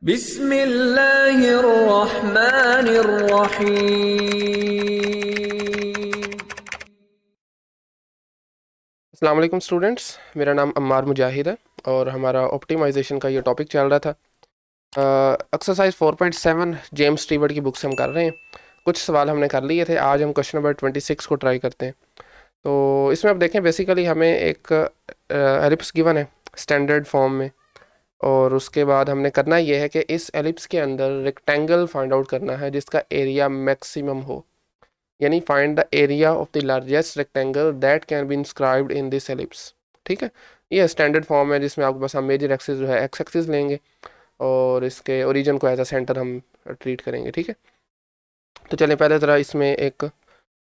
बिस्मिल्लाहिर्रहमानिर्रहीम। अस्सलाम वालेकुम स्टूडेंट्स, मेरा नाम अम्मार मुजाहिद है और हमारा ऑप्टिमाइजेशन का ये टॉपिक चल रहा था। एक्सरसाइज 4.7 जेम्स स्टीवर्ट की बुक से हम कर रहे हैं। कुछ सवाल हमने कर लिए थे, आज हम क्वेश्चन नंबर 26 को ट्राई करते हैं। तो इसमें आप देखें, बेसिकली हमें एक एलिप्स गिवन है स्टैंडर्ड फॉर्म में, और उसके बाद हमने करना ये है कि इस एलिप्स के अंदर रेक्टेंगल फाइंड आउट करना है जिसका एरिया मैक्सिमम हो, यानी find the area of the largest rectangle that can be inscribed in this ellipse. ठीक है, ये स्टैंडर्ड फॉर्म है जिसमें आपके पास हम मेजर एक्सिस जो है एक्स एक्सिस लेंगे और इसके ओरिजिन को एज अ सेंटर हम ट्रीट करेंगे। ठीक है, तो चलें पहले ज़रा इसमें एक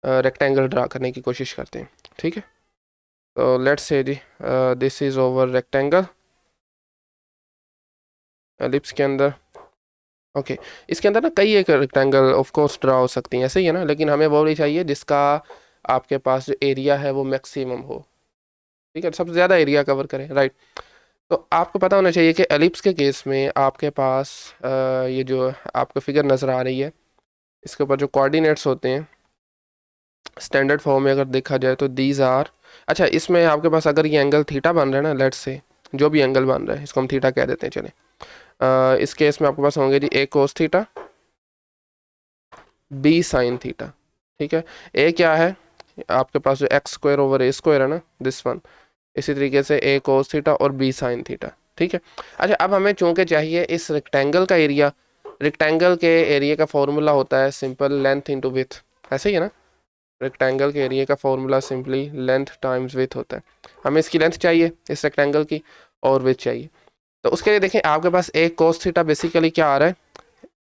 रेक्टेंगल ड्रा करने की कोशिश करते हैं। ठीक है, तो let's say G this is over rectangle ellipse के अंदर। ओके, इसके अंदर ना कई एक रेक्टेंगल ऑफ कोर्स ड्रा हो सकती हैं, ऐसे ही है ना, लेकिन हमें वो नहीं चाहिए जिसका आपके पास जो एरिया है वो मैक्सिमम हो। ठीक है, सबसे ज़्यादा एरिया कवर करें, राइट। तो आपको पता होना चाहिए कि एलिप्स के केस में आपके पास ये जो आपको फिगर नज़र आ रही है, इसके ऊपर जो कोऑर्डिनेट्स होते हैं स्टैंडर्ड फॉर्म में अगर देखा जाए तो दीज आर, अच्छा इसमें आपके पास अगर ये एंगल थीटा बन रहा है ना, लेट्स से जो भी एंगल बन रहा है इसको हम थीटा कह देते हैं। चलें, इस केस में आपके पास होंगे जी a cos theta, b sine theta. ठीक है, ए क्या है आपके पास जो x square over a square है ना, दिस वन। इसी तरीके से ए कोस थीटा और बी साइन थीटा। ठीक है, अच्छा अब हमें चूंकि चाहिए इस रेक्टेंगल का एरिया, रेक्टेंगल के एरिया का फॉर्मूला होता है सिंपल लेंथ इंटू विथ, ऐसे ही है ना। रेक्टेंगल के एरिया का formula simply length times with होता है। हमें इसकी लेंथ चाहिए इस रेक्टेंगल की और विथ चाहिए, तो उसके लिए देखें आपके पास ए कोस थीटा बेसिकली क्या आ रहा है,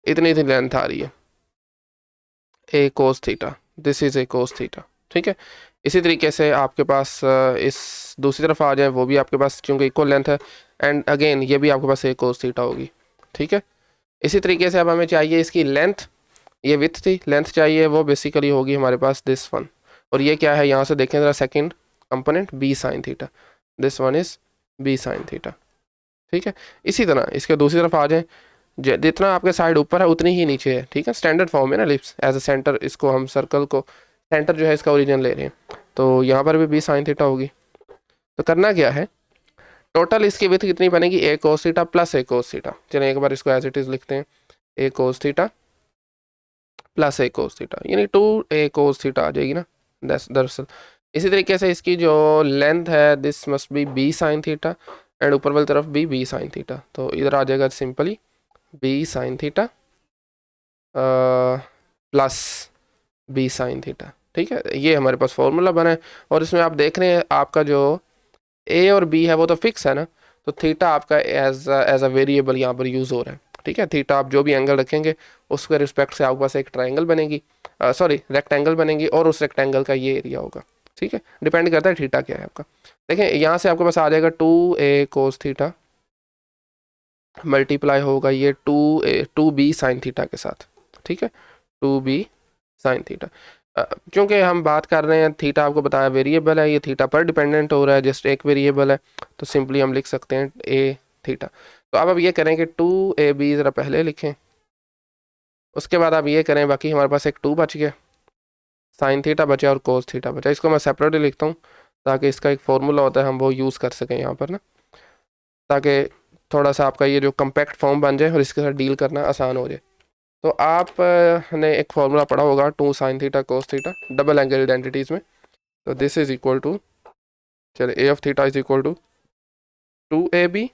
इतनी इतनी लेंथ आ रही है, a cos theta, this is a cos theta. ठीक है, इसी तरीके से आपके पास इस दूसरी तरफ आ जाए, वो भी आपके पास चूंकि इक्वल लेंथ है, एंड अगेन ये भी आपके पास ए कोस थीटा होगी। ठीक है, इसी तरीके से अब हमें चाहिए इसकी लेंथ, ये विथ थी, लेंथ चाहिए वो बेसिकली होगी हमारे पास दिस वन, और ये क्या है यहाँ से देखें ज़रा, second component B sine theta, this one is B sine theta. ठीक है, इसी तरह इसके दूसरी तरफ आ जाए, जितना आपके साइड ऊपर है उतनी ही नीचे है। ठीक है, स्टैंडर्ड फॉर्म है ना लिप्स एज अ सेंटर, इसको हम सर्कल को सेंटर जो है इसका ओरिजिन ले रहे हैं, तो यहाँ पर भी बी साइन थीटा होगी। तो करना क्या है, टोटल इसकी विथ कितनी बनेगी, ए कोस थीटा प्लस ए कोस थीटा। चलिए एक बार इसको एज इट इज़ लिखते हैं, ए कोस थीटा प्लस ए कोस थीटा, यानी 2 ए कोस थीटा आ जाएगी ना दरअसल। इसी तरीके से इसकी जो लेंथ है this must be B sine theta, and ऊपर वाली तरफ भी बी साइन थीटा, तो इधर आ जाएगा simply B sine theta plus B sine theta. ठीक है, ये हमारे पास फॉर्मूला बना है, और इसमें आप देख रहे हैं आपका जो ए और बी है वो तो फिक्स है ना, तो थीटा आपका एज अ वेरिएबल यहाँ पर यूज़ हो रहा है। ठीक है, थीटा आप जो भी एंगल रखेंगे उसके रिस्पेक्ट से आपके पास एक ट्राइंगल बनेगी, सॉरी रेक्टेंगल बनेगी, और उस रेक्टेंगल का ये एरिया होगा। ठीक है, डिपेंड करता है थीटा क्या है आपका। देखें यहाँ से आपके पास आ जाएगा 2 ए कोस थीटा मल्टीप्लाई होगा ये 2 बी साइन थीटा के साथ। ठीक है, 2 बी साइन थीटा, क्योंकि हम बात कर रहे हैं थीटा आपको बताया वेरिएबल है, ये थीटा पर डिपेंडेंट हो रहा है, जस्ट एक वेरिएबल है, तो सिंपली हम लिख सकते हैं ए थीटा। तो अब ये करें कि 2 ए बी ज़रा पहले लिखें, उसके बाद आप ये करें, बाकी हमारे पास एक 2 बच गया, साइन थीटा बचा और कोस थीटा बचा। इसको मैं सेपरेटली लिखता हूँ ताकि इसका एक फॉर्मूला होता है हम वो यूज़ कर सकें यहाँ पर ना, ताकि थोड़ा सा आपका ये जो कम्पैक्ट फॉर्म बन जाए और इसके साथ डील करना आसान हो जाए। तो आप ने एक फॉर्मूला पढ़ा होगा 2 sine theta cos theta double angle identities में, तो दिस इज इक्वल टू, चलिए A of theta is equal to 2 a b,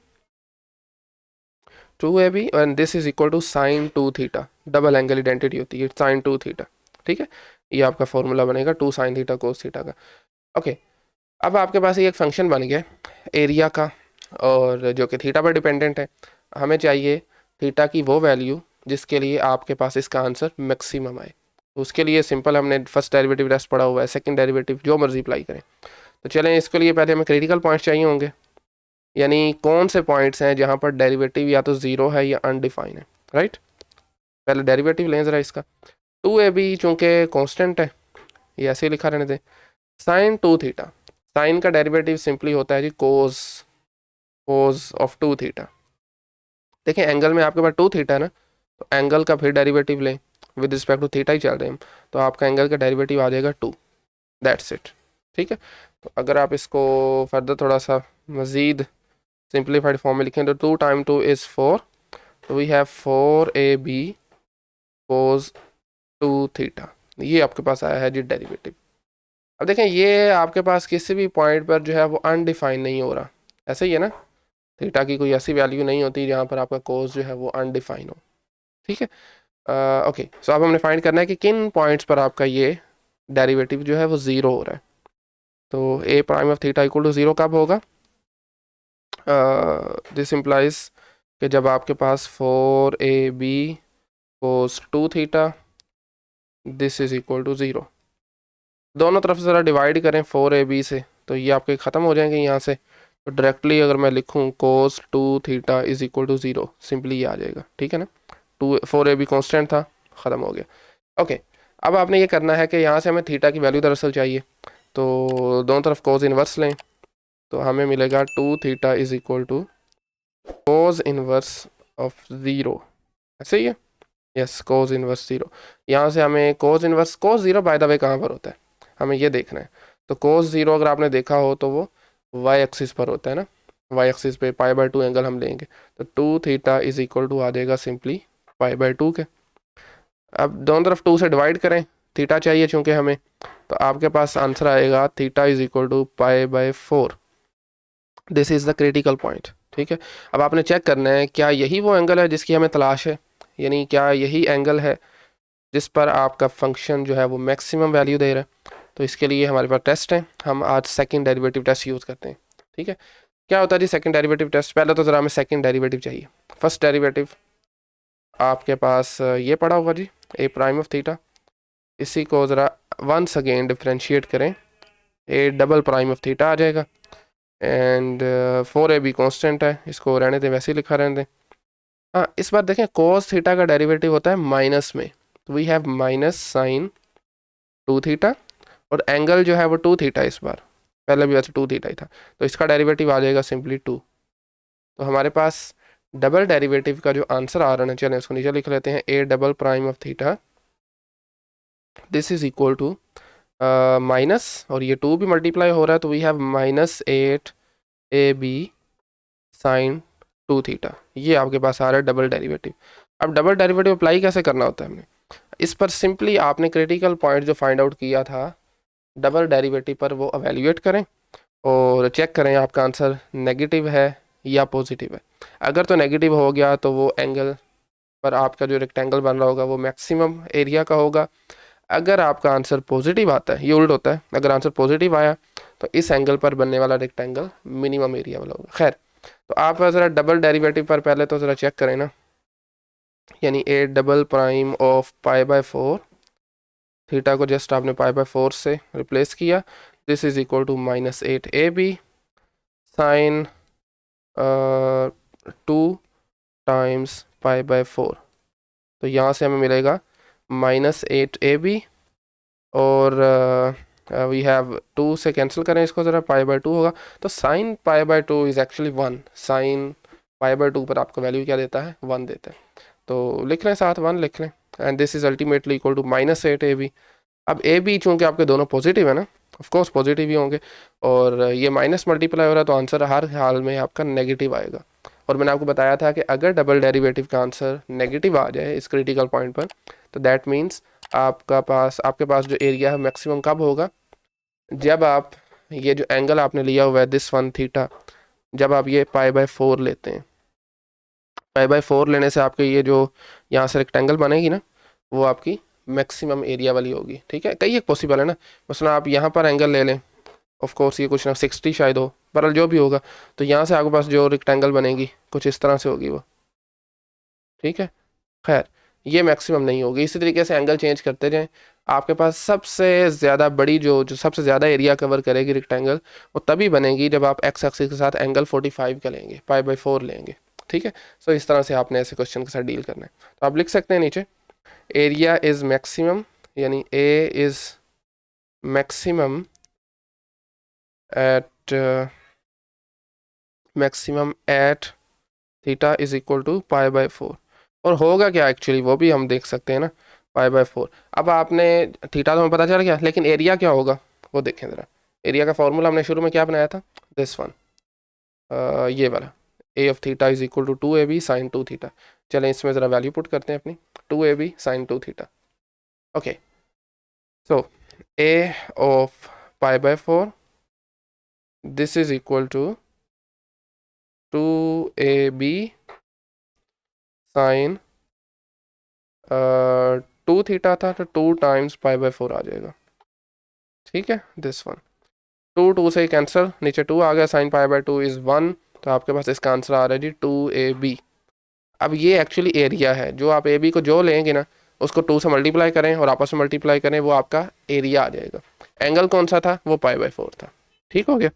2 a b, and this is equal to sine 2 theta, double angle identity होती है sign 2 theta. ठीक है, ये आपका formula बनेगा 2 साइन थीटा कोस थीटा का। Okay, अब आपके पास ये एक फंक्शन बन गया एरिया का, और जो कि थीटा पर डिपेंडेंट है। हमें चाहिए थीटा की वो वैल्यू जिसके लिए आपके पास इसका आंसर मैक्सिमम आए। तो उसके लिए सिंपल हमने फर्स्ट डेरिवेटिव टेस्ट पढ़ा हुआ है, सेकंड डेरिवेटिव जो मर्जी अप्लाई करें। तो चलें, इसके लिए पहले हमें क्रिटिकल पॉइंट्स चाहिए होंगे, यानी कौन से पॉइंट्स हैं जहाँ पर डेरिवेटिव या तो ज़ीरो है या अनडिफाइन है, राइट। पहले डेरिवेटिव लें ज़रा इसका, 2 ए बी चूँकि कॉन्स्टेंट है, ये ऐसे ही लिखा रहने दें, साइन 2 थीटा, साइन का डेरिवेटिव सिंपली होता है जी कोस ऑफ 2 थीटा। देखें एंगल में आपके पास 2 थीटा है ना, तो एंगल का फिर डेरिवेटिव लें, विद रिस्पेक्ट टू थीटा ही चल रहे हैं हम, तो आपका एंगल का डेरिवेटिव आ जाएगा 2, दैट्स इट। ठीक है, तो अगर आप इसको फर्दर थोड़ा सा मज़ीद सिंप्लीफाइड फॉर्म में लिखें तो 2 टाइम 2 इज़ 4, तो we have 4ab cos 2 theta, ये आपके पास आया है जी डेरिवेटिव। अब देखें ये आपके पास किसी भी पॉइंट पर जो है वो अनडिफाइन नहीं हो रहा, ऐसे ही है ना, थीटा की कोई ऐसी वैल्यू नहीं होती जहाँ पर आपका कोस जो है वो अनडिफाइन हो। ठीक है, ओके, सो अब हमने फाइंड करना है कि किन पॉइंट्स पर आपका ये डेरिवेटिव जो है वो ज़ीरो हो रहा है। तो A prime of theta equal to zero कब होगा? दिस इम्प्लाइज कि जब आपके पास 4ab cos 2 theta this is equal to zero, दोनों तरफ से ज़रा डिवाइड करें 4ab से, तो ये आपके ख़त्म हो जाएंगे यहाँ से, तो डायरेक्टली अगर मैं लिखूँ cos 2 theta is equal to zero, simply ये आ जाएगा। ठीक है ना, 4ab कॉन्स्टेंट था, ख़त्म हो गया। ओके, अब आपने ये करना है कि यहाँ से हमें थीटा की वैल्यू दरअसल चाहिए, तो दोनों तरफ कोस इनवर्स लें, तो हमें मिलेगा 2 theta is equal to cos inverse of zero, ऐसे ही है, यस कोस इनवर्स ज़ीरो। यहाँ से हमें कोस ज़ीरो बाय द वे कहाँ पर होता है हमें ये देखना है, तो कोस ज़ीरो अगर आपने देखा हो तो वो वाई एक्सिस पर होता है ना, वाई एक्सिस पे π/2 एंगल हम लेंगे, तो 2 थीटा इज इक्वल टू आ जाएगा सिंपली π/2 के। अब दोनों तरफ 2 से डिवाइड करें, थीटा चाहिए चूँकि हमें, तो आपके पास आंसर आएगा theta is equal to π/4, this is the critical point. ठीक है, अब आपने चेक करना है क्या यही वो एंगल है जिसकी हमें तलाश है, यानी क्या यही एंगल है जिस पर आपका फंक्शन जो है वो मैक्सिमम वैल्यू दे रहा है। तो इसके लिए हमारे पास टेस्ट है, हम आज सेकंड डेरिवेटिव टेस्ट यूज़ करते हैं। ठीक है, क्या होता है जी सेकंड डेरिवेटिव टेस्ट? पहले तो ज़रा हमें सेकंड डेरिवेटिव चाहिए। फर्स्ट डेरिवेटिव आपके पास ये पड़ा होगा जी ए प्राइम ऑफ थीटा, इसी को ज़रा वंस अगेन डिफ्रेंशिएट करें, A double prime of theta आ जाएगा, एंड 4ab कांस्टेंट है, इसको रहने दें, वैसे ही लिखा रहने दें। हाँ, इस बार देखें कोस थीटा का डेरिवेटिव होता है माइनस में, तो we have minus sine 2 theta, और एंगल जो है वो 2 थीटा, इस बार पहले भी वैसे 2 थीटा ही था, तो इसका डेरिवेटिव आ जाएगा सिंपली 2। तो हमारे पास डबल डेरिवेटिव का जो आंसर आ रहा है, चलें इसको नीचे लिख लेते हैं, A double prime of theta this is equal to minus, और ये 2 भी मल्टीप्लाई हो रहा है, तो we have -8ab sine 2 theta, ये आपके पास आ रहा है डबल डेरिवेटिव। अब डबल डेरिवेटिव अप्लाई कैसे करना होता है हमने, इस पर सिंपली आपने क्रिटिकल पॉइंट जो फाइंड आउट किया था डबल डेरिवेटिव पर वो एवेल्यूएट करें और चेक करें आपका आंसर नेगेटिव है या पॉजिटिव है। अगर तो नेगेटिव हो गया तो वो एंगल पर आपका जो रेक्टेंगल बन रहा होगा वो मैक्सिमम एरिया का होगा। अगर आपका आंसर पॉजिटिव आता है, ये उल्ट होता है, अगर आंसर पॉजिटिव आया तो इस एंगल पर बनने वाला रेक्टेंगल मिनिमम एरिया वाला होगा। खैर, तो आप ज़रा डबल डेरिवेटिव पर पहले तो ज़रा चेक करें ना, यानी A double prime of π/4, theta को जस्ट आपने π/4 से रिप्लेस किया, this is equal to -8ab sine 2 times π/4, तो यहाँ से हमें मिलेगा -8ab, और वी हैव 2 से कैंसिल करें इसको ज़रा, π/2 होगा, तो साइन π/2 इज़ एक्चुअली 1, साइन π/2 पर आपको वैल्यू क्या देता है, 1 देता है, तो लिख लें साथ 1 लिख लें, and this is ultimately equal to -8ab। अब ए बी चूँकि आपके दोनों पॉजिटिव है ना, ऑफ कोर्स पॉजिटिव ही होंगे, और ये माइनस मल्टीप्लाई हो रहा है, तो आंसर हर हाल में आपका नेगेटिव आएगा। और मैंने आपको बताया था कि अगर डबल डेरिवेटिव का आंसर नेगेटिव आ जाए इस क्रिटिकल पॉइंट पर, तो दैट मीन्स आपके पास जो एरिया है मैक्सिमम कब होगा, जब आप ये जो एंगल आपने लिया हुआ है दिस 1 थीटा, जब आप ये π/4 लेते हैं, π/4 लेने से आपके ये जो यहाँ से रेक्टेंगल बनेगी ना, वो आपकी मैक्सिमम एरिया वाली होगी। ठीक है, कई एक पॉसिबल है ना, मसलन आप यहाँ पर एंगल ले लें, ऑफ कोर्स ये कुछ ना 60 शायद हो, पर जो भी होगा, तो यहाँ से आपके पास जो रेक्टेंगल बनेगी कुछ इस तरह से होगी वो। ठीक है, खैर ये मैक्सिमम नहीं होगी, इसी तरीके से एंगल चेंज करते जाएं, आपके पास सबसे ज़्यादा बड़ी जो सबसे ज़्यादा एरिया कवर करेगी रेक्टेंगल, वो तभी बनेगी जब आप एक्स एक्सिस के साथ एंगल 45 का लेंगे, π/4 लेंगे। ठीक है, सो इस तरह से आपने ऐसे क्वेश्चन के साथ डील करना है। तो आप लिख सकते हैं नीचे, एरिया इज़ मैक्सिमम, यानी A is maximum at theta is equal to pi by 4। और होगा क्या एक्चुअली वो भी हम देख सकते हैं ना, पाई बाय 4। अब आपने थीटा तो हमें पता चल गया, लेकिन एरिया क्या होगा वो देखें ज़रा। एरिया का फॉर्मूला हमने शुरू में क्या बनाया था, दिस वन, ये वाला, A of theta is equal to 2ab sine 2 theta. चलें इसमें ज़रा वैल्यू पुट करते हैं अपनी, 2ab sine 2 theta. Okay, so A of pi by 4 this is equal to 2ab sine 2 theta था, तो 2 टाइम्स पाई बाय 4 आ जाएगा। ठीक है, दिस वन, 2 से कैंसिल, नीचे 2 आ गया, साइन पाई बाय 2 इज़ 1, तो आपके पास इसका आंसर आ रहा है जी 2ab। अब ये एक्चुअली एरिया है, जो आप ए बी को जो लेंगे ना उसको 2 से मल्टीप्लाई करें और आपस में मल्टीप्लाई करें, वो आपका एरिया आ जाएगा। एंगल कौन सा था, वो पाई बाय 4 था। ठीक हो गया।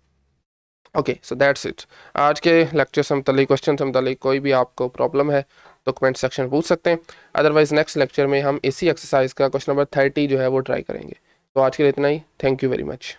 Okay, so that's it. आज के लेक्चर से मतलब क्वेश्चन से मतलब कोई भी आपको प्रॉब्लम है तो कमेंट सेक्शन में पूछ सकते हैं, अदरवाइज नेक्स्ट लेक्चर में हम इसी एक्सरसाइज का क्वेश्चन नंबर 30 जो है वो ट्राई करेंगे। तो आज के लिए इतना ही, थैंक यू वेरी मच।